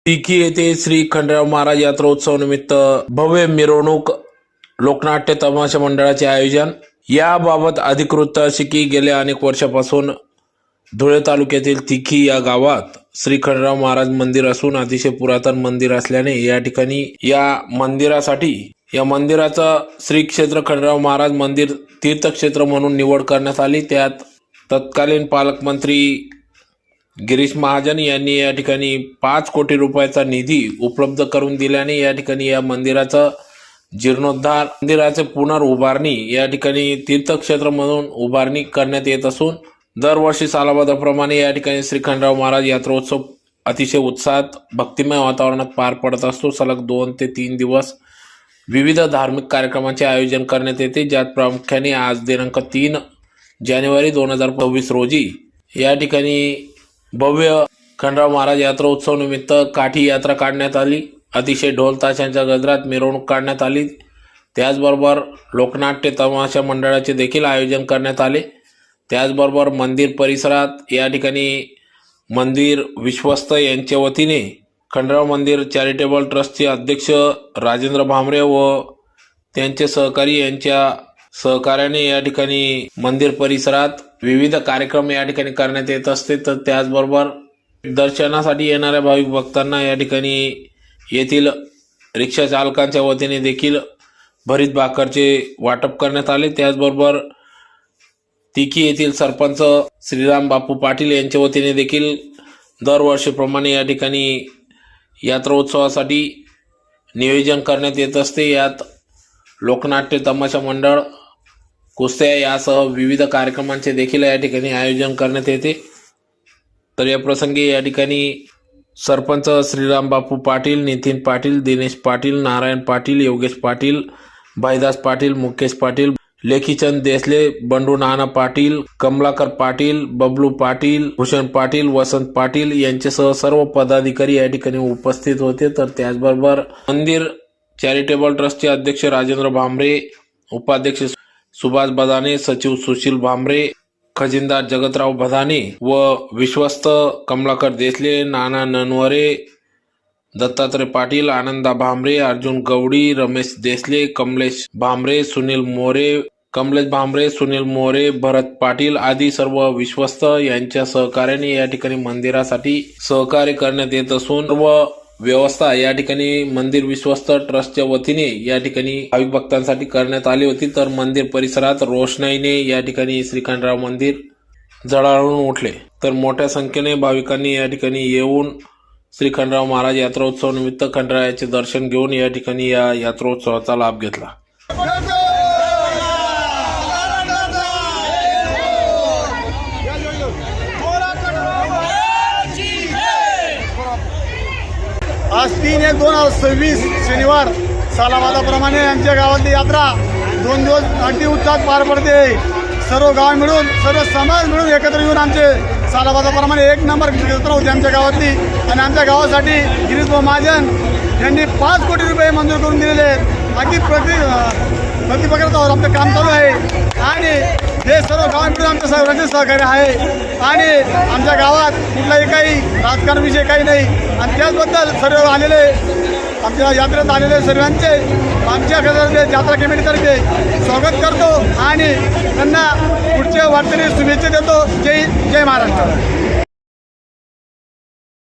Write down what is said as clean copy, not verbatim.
तिकी येथे श्री खंडेराव महाराज यात्रोत्सव निमित्त भव्य मिरवणूक लोकनाट्य तमाशा मंडळाचे आयोजन। याबाबत अधिकृत अशी की गेल्या अनेक वर्षापासून धुळे तालुक्यातील तिकी या गावात श्री खंडेराव महाराज मंदिर असून अतिशय पुरातन मंदिर असल्याने या ठिकाणी या मंदिराचा श्री क्षेत्र खंडेराव महाराज मंदिर तीर्थक्षेत्र म्हणून निवड करण्यात आली। त्यात तत्कालीन पालकमंत्री गिरीश महाजन यांनी या ठिकाणी 5 कोटी रुपयाचा निधी उपलब्ध करून दिल्याने या ठिकाणी या मंदिराचा जीर्णोद्धार, मंदिराचे पुनर्उभारणी या ठिकाणी तीर्थक्षेत्र म्हणून उभारणी करण्यात येत असून दरवर्षी सालाबादाप्रमाणे या ठिकाणी श्री खंडेराव महाराज यात्रोत्सव अतिशय उत्साहात भक्तिमय वातावरणात पार पडत असतो। सलग 2 ते 3 दिवस विविध धार्मिक कार्यक्रमांचे आयोजन करण्यात येते, ज्यात प्रामुख्याने आज दिनांक 3 जानेवारी 2024 रोजी या ठिकाणी भव्य खंडेराव महाराज यात्रोत्सव निमित्त काठी यात्रा काढण्यात आली। अतिशय ढोल ताशांच्या गजरात मिरवणूक काढण्यात आली। त्याचबरोबर लोकनाट्य तमाशा मंडळाचे देखील आयोजन करण्यात आले। त्याचबरोबर मंदिर परिसरात या ठिकाणी मंदिर विश्वस्त यांच्या वतीने खंडेराव मंदिर चॅरिटेबल ट्रस्टचे अध्यक्ष राजेंद्र भामरे व त्यांचे सहकारी यांच्या सहकार्याने या ठिकाणी मंदिर परिसरात विविध कार्यक्रम या ठिकाणी करण्यात येत असते। तर त्याचबरोबर दर्शनासाठी येणाऱ्या भाविक भक्तांना या ठिकाणी येथील रिक्षा चालकांच्या वतीने देखील भरीत भाकरचे वाटप करण्यात आले। त्याचबरोबर तिकी येथील सरपंच श्रीराम बापू पाटील यांच्या वतीने देखील दरवर्षीप्रमाणे या ठिकाणी यात्रोत्सवासाठी नियोजन करण्यात येत असते। यात लोकनाट्य तमाशा मंडळ, कुस्त्या यासह विविध कार्यक्रमांचे देखील या ठिकाणी आयोजन करण्यात येते। तर या प्रसंगी या ठिकाणी सरपंच श्रीराम बापू पाटील, नितीन पाटील, दिनेश पाटील, नारायण पाटील, योगेश पाटील, भाईदास पाटील, मुकेश पाटील, लेखीचंद देसले, बंडू नाना पाटील, कमलाकर पाटील, बबलू पाटील, भूषण पाटील, वसंत पाटील यांच्यासह सर्व पदाधिकारी या ठिकाणी उपस्थित होते। तर त्याचबरोबर मंदिर चॅरिटेबल ट्रस्टचे अध्यक्ष राजेंद्र भामरे, उपाध्यक्ष सुभाष बदाने, सचिव सुशील भामरे, खजिनदार जगतराव बदाने व विश्वस्त कमलाकर देसले, नाना ननवरे, दत्तात्रय पाटील, आनंदा भामरे, अर्जुन गवडी, रमेश देसले, कमलेश भामरे, सुनील मोरे, भरत पाटील आदी सर्व विश्वस्त यांच्या सहकार्याने या ठिकाणी मंदिरासाठी सहकार्य करण्यात येत असून सर्व व्यवस्था या ठिकाणी मंदिर विश्वस्त ट्रस्टच्या वतीने या ठिकाणी भाविक भक्तांसाठी करण्यात आली होती। तर मंदिर परिसरात रोषणाईने या ठिकाणी श्री खंडेराव मंदिर झळाळून उठले। तर मोठ्या संख्येने भाविकांनी या ठिकाणी येऊन श्री खंडेराव महाराज यात्रोत्सव निमित्त खंडेरायाचे दर्शन घेऊन या ठिकाणी या यात्रोत्सवाचा लाभ घेतला। आज 3/1/2026 शनिवार सालाबादाप्रमाणे आमच्या गावातली यात्रा 2 दिवस अगदी उत्साहात पार पडते। सर्व गाव मिळून, सर्व समाज मिळून एकत्र येऊन आमचे सालाबादाप्रमाणे 1 नंबर यात्रा होती आमच्या गावातली। आणि आमच्या गावासाठी गिरीश महाजन यांनी 5 कोटी रुपये मंजूर करून दिलेले आहेत। अगदी प्रतिप्रकारावर आमचं काम चालू आहे आणि हे सर्व गाव मिळून आमच्या सर्वांचे सहकार्य आहे आणि आमच्या गावात कुठलाही काही राजकारणाविषयी काही नाही। आणि त्याचबद्दल सर्व आलेले आमच्या यात्रेत आलेले सर्वांचे आमच्या यात्रा कमिटीतर्फे स्वागत करतो आणि त्यांना पुढच्या वाटचाली शुभेच्छा देतो। जय महाराष्ट्र।